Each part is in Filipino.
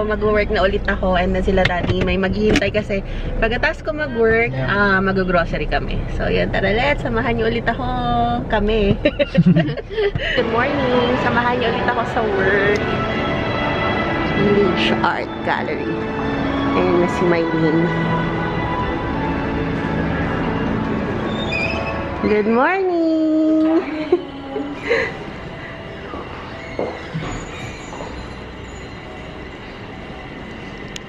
mag-work na ulit ako and then sila daddy may maghihintay kasi pagkatapos ko mag-work, mag-grocery kami. So yun, tara let's, samahan niyo ulit ako. Kami. Good morning. Samahan niyo ulit ako sa work. Village Art Gallery. Ayun na si Mylene. Good morning!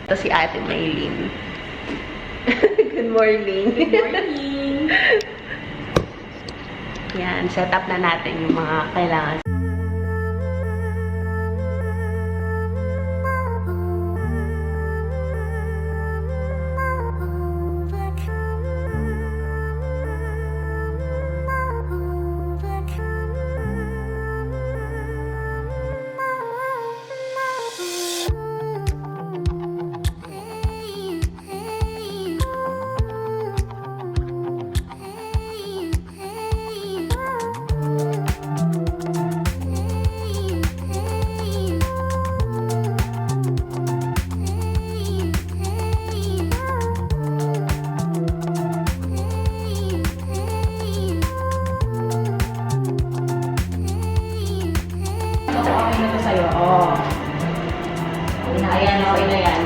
Ito si Ate Mylene. Good morning! Good morning! Yan, set up na natin yung mga kailangan. Ayan, okay na yan.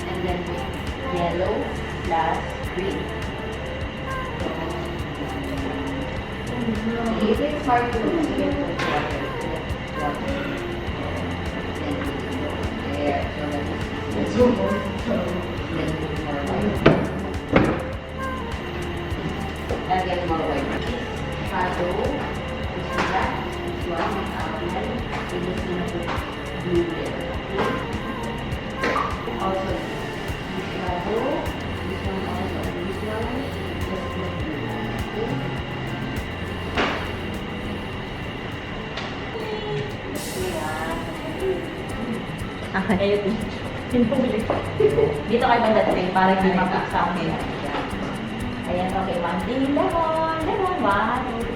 And then yellow plus green. If it's hard to see, you put water. There, so that it's then more white. And get more white. Shadow, this is that, this one, outline. We just need to do it. Also, this shadow, this one also, this one, just put Okay. Dito kayo banda train para hindi mapik sa akin. Ayan, okay. 1, 2, lemon. Lemon. 1, 2,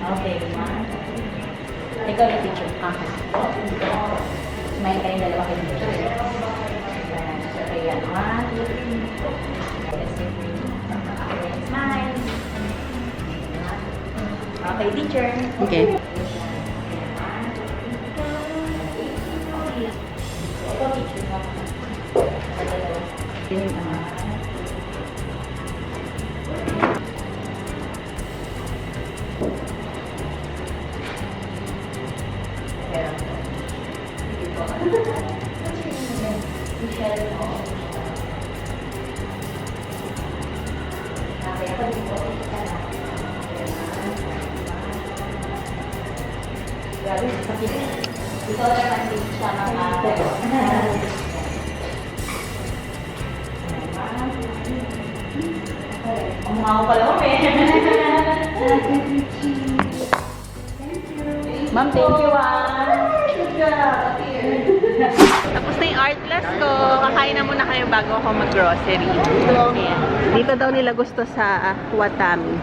3. Okay, 1. Ikaw yung teacher. Smile kayong dalawa kayo teacher. Ayan. So, ayan. 1, 2, 3. Okay, smile. Okay, teacher. Okay. Ito naman din siya mga ang mga ko pala kami. Ma'am, thank you Tapos na yung art class ko. Kakain na muna kayo bago ako mag-grocery. Ayan. Dito daw nila gusto sa Watami.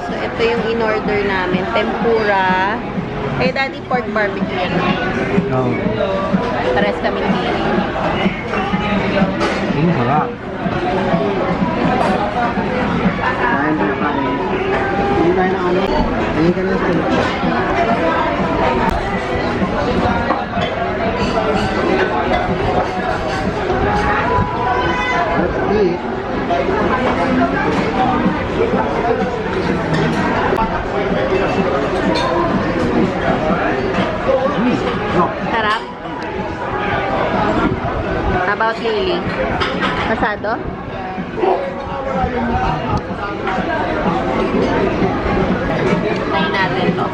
So, ito yung in-order namin. Tempura. Eh, daddy, pork barbecue yan. Oo. Pares kami din. Harap. Kain tayo kain. Hindi tayo na ano. Hindi ka na sila. Let's eat. Boss Lily. Pasado? Try natin to.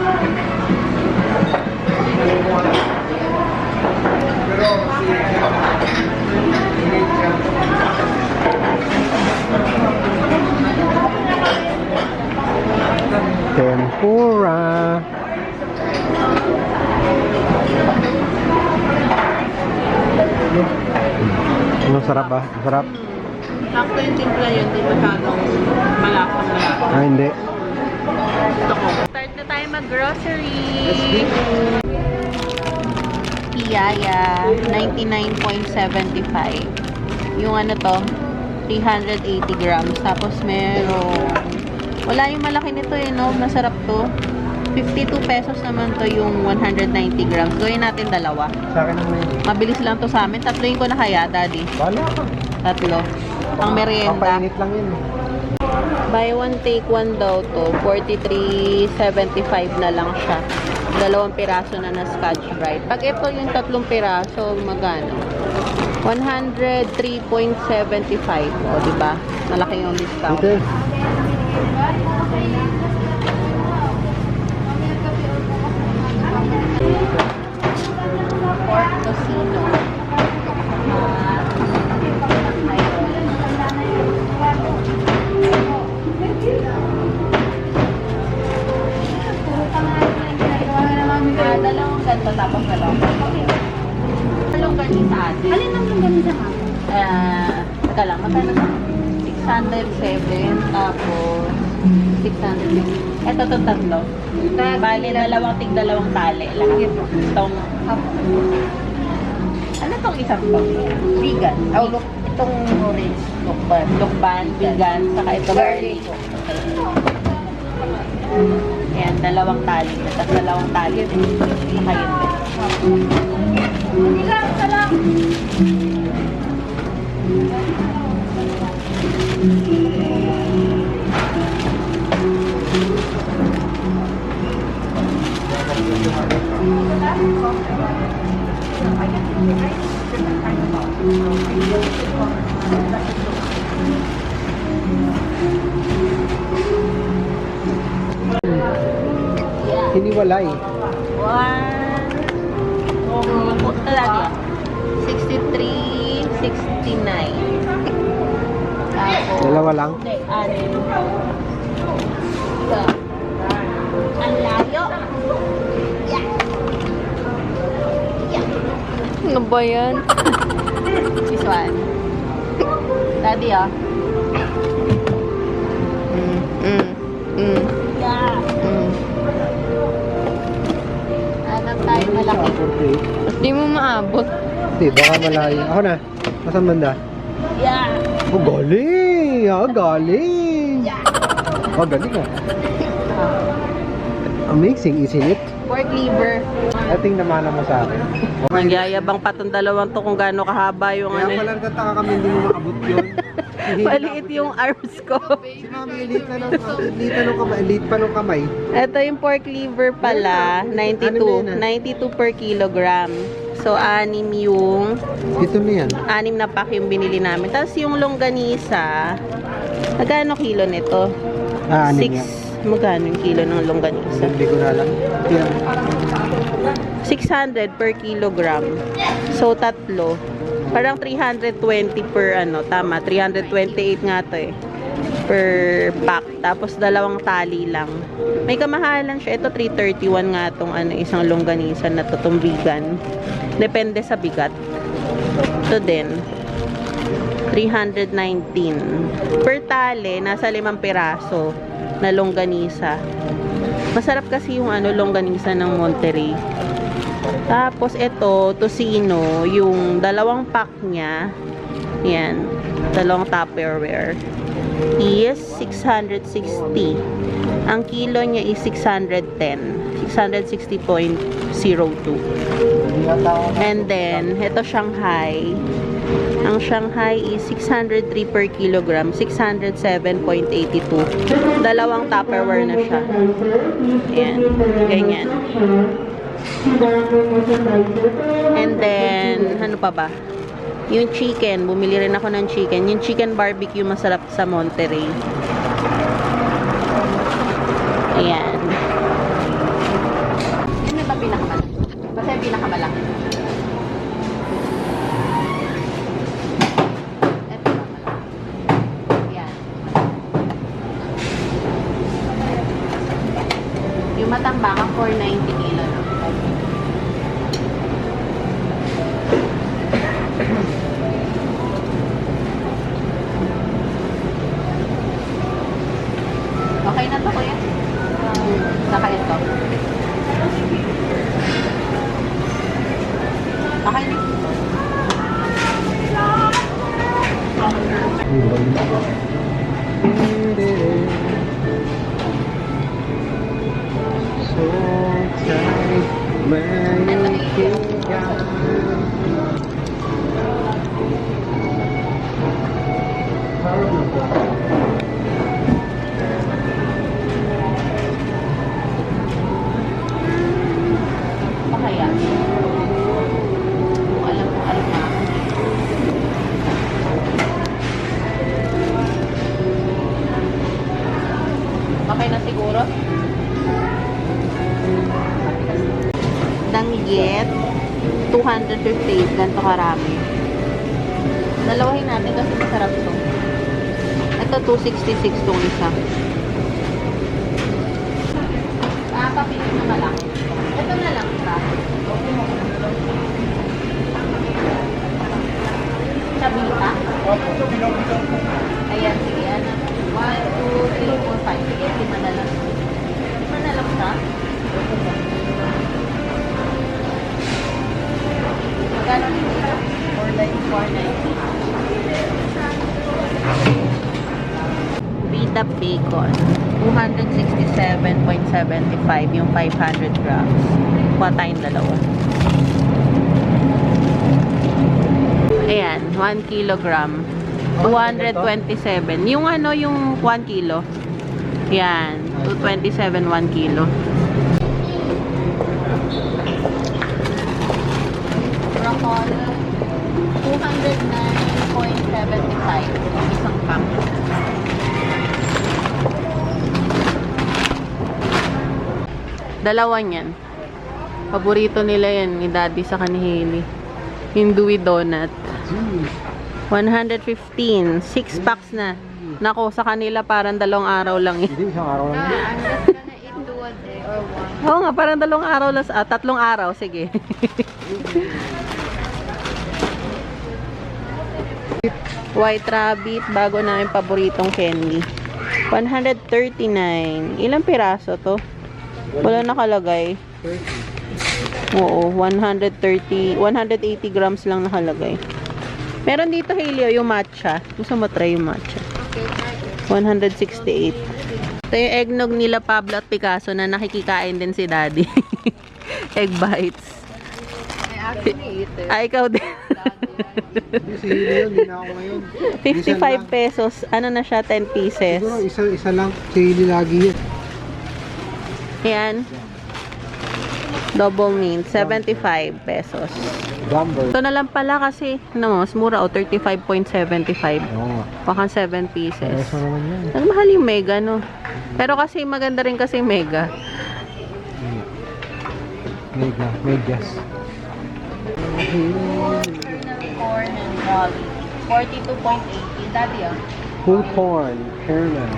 Tempura. Ano sarap ba? Sarap? Sakto yung timpla yun, di masyadong malapang. Ah, hindi. Gusto ko. Start na tayo mag-grocery. Piyaya, 99.75. Yung ano to, 380 grams. Tapos meron, wala yung malaki nito eh, no? Masarap to. 52 pesos naman to yung 190 grams. Gawin natin dalawa. Sa akin ang may. Mabilis lang to sa amin. Tatloin ko na kaya, daddy. Wala ka. Tatlo. Ang merienda. Papainit lang yun. Buy one, take one daw to. 43.75 na lang siya. 2 piraso na na Scotch Brite. Pag ito yung 3 piraso, magano? 103.75. O, diba? Malaki yung discount. Ito. Pork tocino. Dalawang ganito tapos dalawang ganito sa atin. Alin ang ganito ha? Teka lang, magkano ba? 607 tapos 650. Ito to tatlo. Bali, dalawang tali lang. Itong ano tong isang to? Vegan. Oh, look, itong orange. Lukban, vegan, saka ito garlic. Ayan, 2 tali. Tapos 2 tali. Saka yun. Hindi lang, isa lang. Hiniwalay. Ito lagi. 63, 69. Tapos, Dalawa lang. hindi, 6. Ito. Ang layo. Ano ba yan? This one. Daddy, ah. Yeah. Hanap tayo malaki. Tapos di mo maabot. Hindi, baka malayo. Ako na. Nasaan banda? Yeah. Oh, galing! Ah, galing! Oh, galing ah. Amazing, isn't it? Pork liver. Ating namana mo sa akin. Nagyayabang pa tong dalawang to kung gaano kahaba yung Kaya ano. pala nagtataka kami hindi mo maabot yun. Maliit yung arms ko. Si Mami, elite pa nung kamay. Ito yung pork liver pala, 92. 92 per kilogram. So, 6 yung, Ito na yan. 6 na pack yung binili namin. Tapos yung longganisa, magkano kilo nito? Ah, 6. 6. Magkano yung kilo ng longganisa? Hindi ko na alam. Yan. 600 per kilogram. So, tatlo. Parang 320 per ano, tama. 328 nga to eh. Per pack. Tapos 2 tali lang. May kamahalan siya. Ito 331 nga tong ano, isang longganisa na to, tong vegan. Depende sa bigat. Ito din. 319. Per tali, nasa 5 piraso na longganisa. Masarap kasi yung ano, longganisa ng Monterey. Tapos ito, tocino, yung 2 pack niya, yan, 2 Tupperware, is 660. Ang kilo niya is 610. 660.02. And then, ito Shanghai. Ang Shanghai is 603 per kilogram, 607.82. 2 Tupperware na siya. Yan, ganyan. And then, ano pa ba? Yung chicken, bumili rin ako ng chicken. Yung chicken barbecue masarap sa Monterey. Ayan. Yun ba pinakamalaki? Basta yung pinakamalaki. Ito ba malaki? Ayan. Yung matambaka, 490 kilo lang. Okay na to, kuya? Saka ito. Okay na. So tight, Kaya. Kung alam mo, alam na. Okay na siguro? Danggit, 258, ganito karami. Dalawahin natin kasi masarap to. Ito, 266 tong isa. Papili na malaki. Ito na lang siya. Sabita? Ayan, sige. 1, 2, 3, 4, 5. Sige, 5 na lang. 5 na lang siya. Magkano dito? 490. Vita bacon. 267.75 yung 500 grams. Kuha tayong dalawa. Ayan, 1 kilogram. 227. Yung ano, yung 1 kilo. Yan, 227 1 kilo. Broccoli, 209.75 isang pack. Dalawa niyan. Paborito nila yan ni Daddy sa ni Hailey. Yung Dewey Donut. 115. 6 packs na. Nako, sa kanila parang 2 araw lang yun. Hindi, isang araw lang. I'm just gonna eat 2 a day or 1. Oo nga, parang 2 araw lang. 3 araw, sige. White Rabbit, bago namin paboritong candy. 139. Ilang piraso to? Wala nakalagay. Oo, 180 grams lang nakalagay. Meron dito, Hailey, yung matcha. Gusto mo try yung matcha? Okay, try it. 168. Ito yung eggnog nila Pablo at Picasso na nakikikain din si Daddy. Egg bites. I actually eat it. Ay, ikaw din. Hindi, si Hilo yun. Hindi na ako ngayon. 55 pesos. Ano na siya? 10 pieces. Siguro, isa lang. Si Hilo lagi yun. Yan. Double mint. 75 pesos. Gumber. Ito na lang pala kasi, ano, mas mura o 35.75. Oo nga. Baka 7 pieces. Ayos mo naman yan. Nagmahal yung mega, no? Pero kasi maganda rin kasi mega. Megas. Corn and barley. 42.80. Daddy, ah. Full corn. Kernel.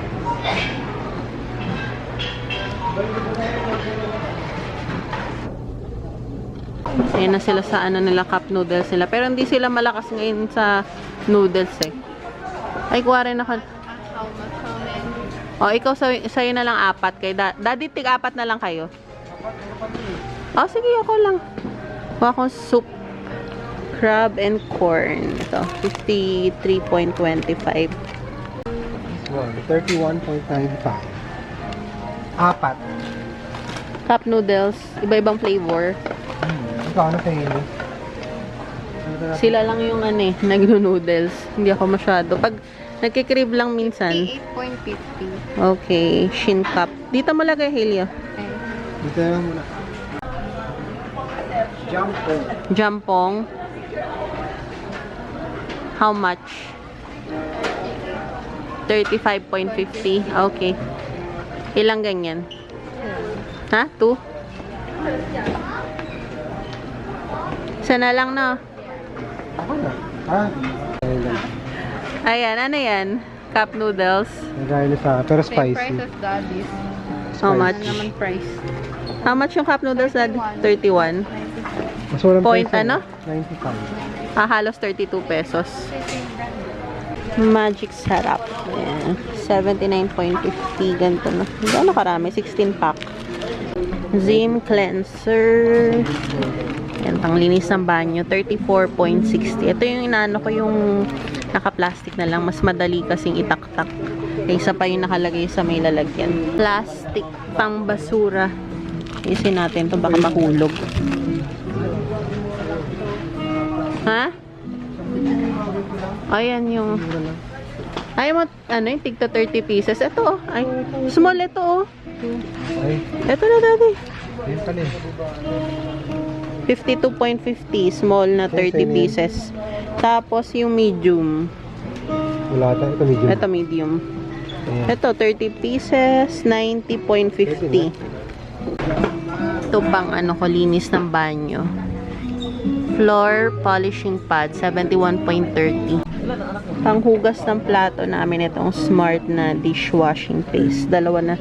Ayan na sila sa ano nila, cup noodles nila. Pero hindi sila malakas ngayon sa noodles eh. Ay, kuha rin ako. How much? How many? O, ikaw sa'yo na lang 4. Kay Daddy, tig-4 na lang kayo. O, sige, ako lang. Kuha akong soup. Crab and corn. Ito, 53.25. 31.95. 4. Cup noodles. Iba-ibang flavor. Ikaw, ano sa Hilo? Sila lang yung ano eh, nagno-noodles. Hindi ako masyado. Pag nagkikrib lang minsan. 58.50. Okay, shin cup. Dito mo lagay, Helio. Okay. Dito na lang muna. Jumpo. Jampong. How much? 35.50. Okay. Ilang ganyan? Ha? 2? Isa na lang na. Ako na. Ah. Ayan, ano yan? Cup noodles. Nagayalo sa pero Same spicy. price as Daddy's. How much? Ano naman price? How much yung cup noodles? 31. Mas walang Point price, ano? 95. Halos 32 pesos. Magic Sarap. Ayan. 79.50. Ganito na. Gano'n karami? 16 pack. Zim Cleanser. Yan, panglinis ng banyo. 34.60. Ito yung inaano ko, yung naka-plastic na lang. Mas madali kasing itaktak. Kaysa pa yung nakalagay sa may lalagyan. Plastic pang basura. Isin natin to baka mahulog. Ha? Ayan yung... Ay mo, ano yung tigta 30 pieces. Ito oh. Ay, small ito oh. Ay, Ito na dati. yun pala eh. 52.50. Small na 30 pieces. Tapos yung medium. Wala ata. Ito medium. Ito medium. Ayan. Ito 30 pieces. 90.50. Ito pang ano ko, linis ng banyo. Floor polishing pad. 71.30. Panghugas ng plato namin itong smart na dishwashing paste. Dalawa na.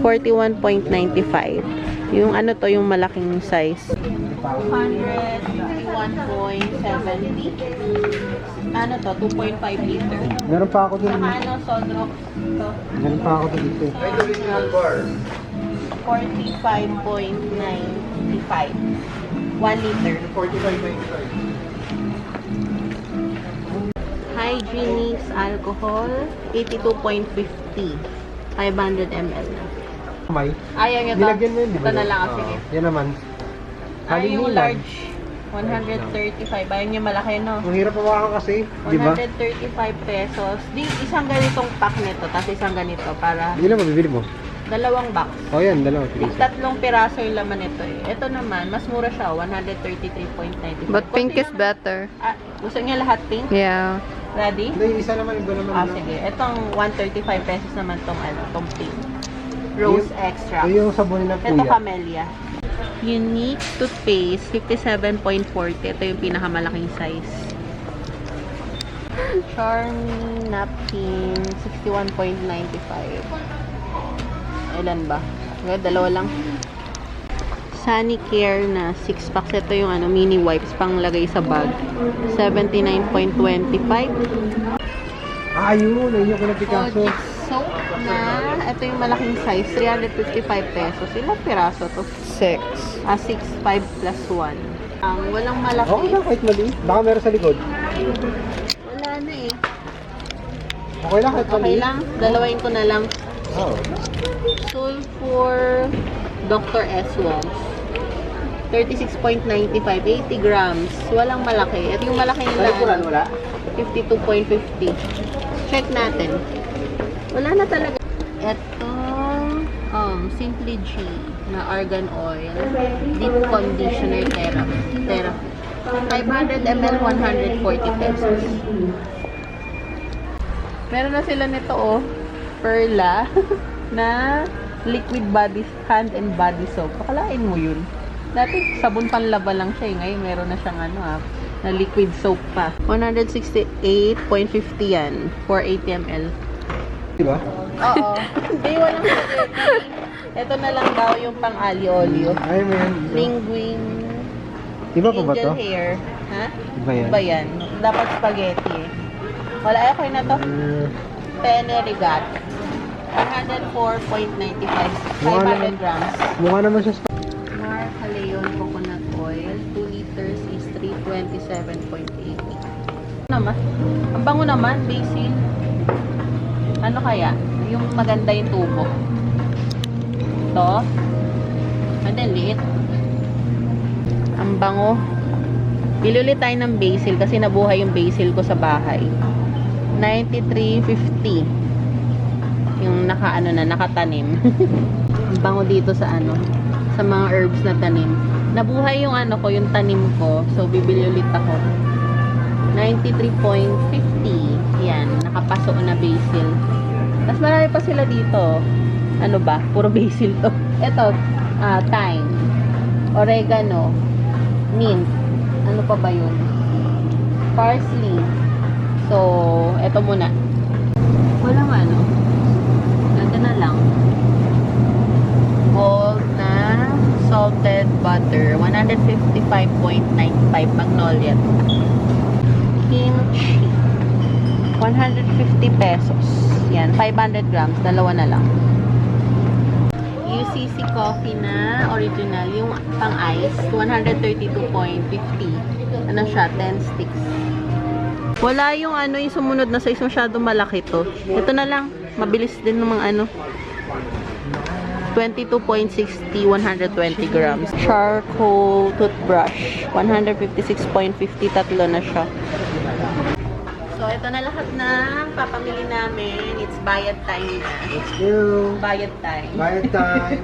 41.95. Yung ano to, yung malaking size. 151.70. Ano to, 2.5 liter. Meron pa ako dun. Saka ano, Sodrox. Ito. Meron pa ako dun dito. 45.95. 1 liter. 45.95. Hygienics alcohol, 82.50. 500 ml. May. Ayaw nyo to? Nilagyan mo yun, di ba? Ito na lang, sige. Yan naman. Ay, yung Halimilan. large, 135. Ayaw nyo malaki, no? Ang hirap pawakan kasi, di ba? 135 pesos. Di, isang ganitong pack nito, tapos isang ganito para Hindi lang mabibili mo. dalawang box. O yan, dalawa. Tatlong piraso yung laman nito eh. Ito naman, mas mura siya, 133.95. But pink Konti is lang. better. Ah, gusto niya lahat pink? Yeah. Ready? Hindi, isa naman, iba naman. Ah, sige. Itong 135 pesos naman tong ano, tong pink. Rose extract. Yung sabon ng Ito kuya. camellia. Unique toothpaste, 57.40. Ito yung pinakamalaking size. Charmy napkin, 61.95. Ilan ba? Okay, dalawa lang. Sanicare na 6 packs. Ito yung ano, mini wipes pang lagay sa bag. 79.25. Ah, yun. Ayun yung Picasso. Kojic soap na, ito yung malaking size, 355 pesos. Ilang piraso to? 6. 6, 5 plus 1. Ang walang malaki. Okay lang, kahit mali. Baka meron sa likod. Wala na eh. Okay lang, kahit mali. Okay lang, dalawain ko na lang. Oo. Sulfur Dr. S. Walls. 36.95, 80 grams. Walang malaki. At yung malaki Sa nila, likuran, wala? 52.50. Check natin. Wala na talaga. Itong Simply G na argan oil. Deep conditioner therapy. 500 ml, 140 pesos. Meron na sila nito oh. Perla na liquid body hand and body soap. Pakalain mo yun. Dati sabon panlaba lang siya eh. Ngayon meron na siyang ano na liquid soap pa. 168.50 yan for 80 ml. Diba? Oo. Hindi, walang spaghetti. Ito na lang daw yung pang alio-olio. Ay, may yan. Linguine. Iba pa ba to? Angel hair. Ha? Iba yan. Iba yan. Dapat spaghetti eh. Wala, ako na to. Penne rigato. 104.95. 500 grams. Mukha naman siya. Marc Leon coconut oil. 2 liters is 327.80. Naman. Ang bango naman, basil. Ano kaya? Yung maganda yung tubo. Ito. Ano, liit. Ang bango. Bili ulit tayo ng basil kasi nabuhay yung basil ko sa bahay. 93.50. Yung nakatanim. Ang bango dito sa sa mga herbs na tanim. Nabuhay yung ko, yung tanim ko. So, bibili ulit ako. 93.50. Yan, nakapaso na basil. Tapos marami pa sila dito. Ano ba? Puro basil to. Ito, thyme, oregano, mint. Ano pa ba yun? Parsley. So, ito muna. Walang ano. Ito na lang. Gold na salted butter. 155.95 Magnolia. Kimchi. 150 pesos. Yan, 500 grams. Dalawa na lang. UCC coffee na original. Yung pang-ice, 132.50. Ano siya? 10 sticks. Wala yung ano, yung sumunod na size, masyadong malaki to. Ito na lang. Mabilis din ng mga ano. 22.60, 120 grams. Charcoal toothbrush. 156.50. Tatlo na siya. So, ito na lahat ng papamili namin. It's bayad time na. Let's go. Bayad time. Bayad time.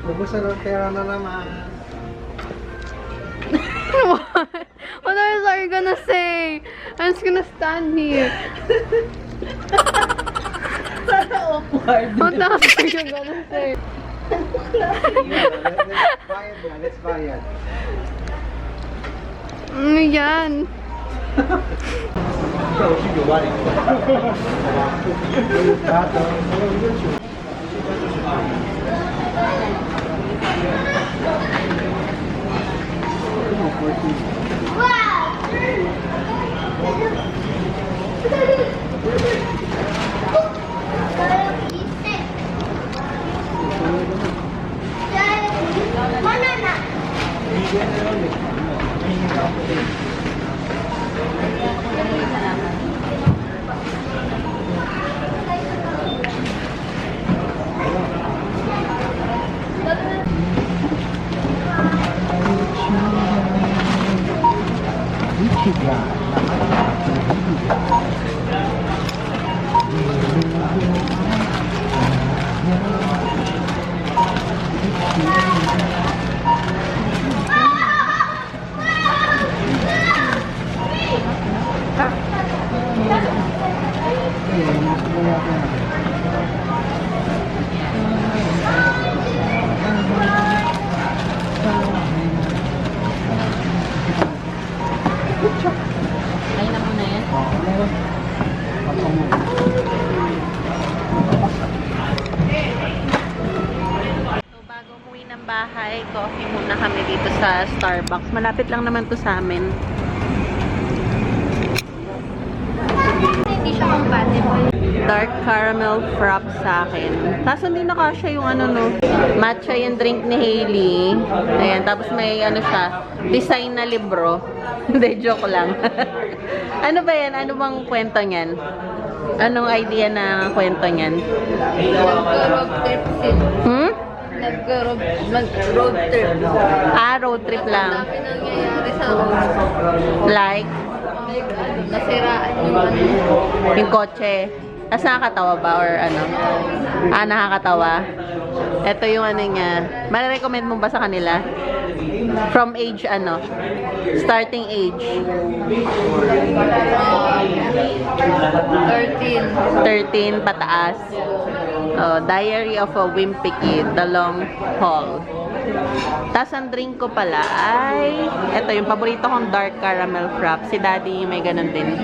Ubusan ng pera na naman. What else are you gonna say? I'm just gonna stand here. Awkward. What else are you gonna say? Let's bayad na. Let's bayad. Ano yan? Ayun na muna yan. So, bago umuwi ng bahay, coffee muna kami dito sa Starbucks. Malapit lang naman to sa amin. Hindi siya compatible. Dark caramel frap sa akin. Tapos hindi na kasya yung ano no. Matcha yung drink ni Hailey. Ayan, tapos may ano siya, design na libro. Hindi, joke lang. Ano ba yan? Ano bang kwento niyan? Anong idea na kwento niyan? Nag-road trip sila. Nag-road trip. Ah, road trip lang. Dami nangyayari sa road. Like, Nasiraan yung ano. yung kotse. Tapos nakakatawa ba? Or ano? Ah, nakakatawa. Ito yung ano niya. Marirecommend mo ba sa kanila? From age ano? Starting age? 13 pataas. Oh, Diary of a Wimpy Kid, The Long Haul. Tapos ang drink ko pala ay ito yung paborito kong dark caramel frap. Si Daddy may ganun din.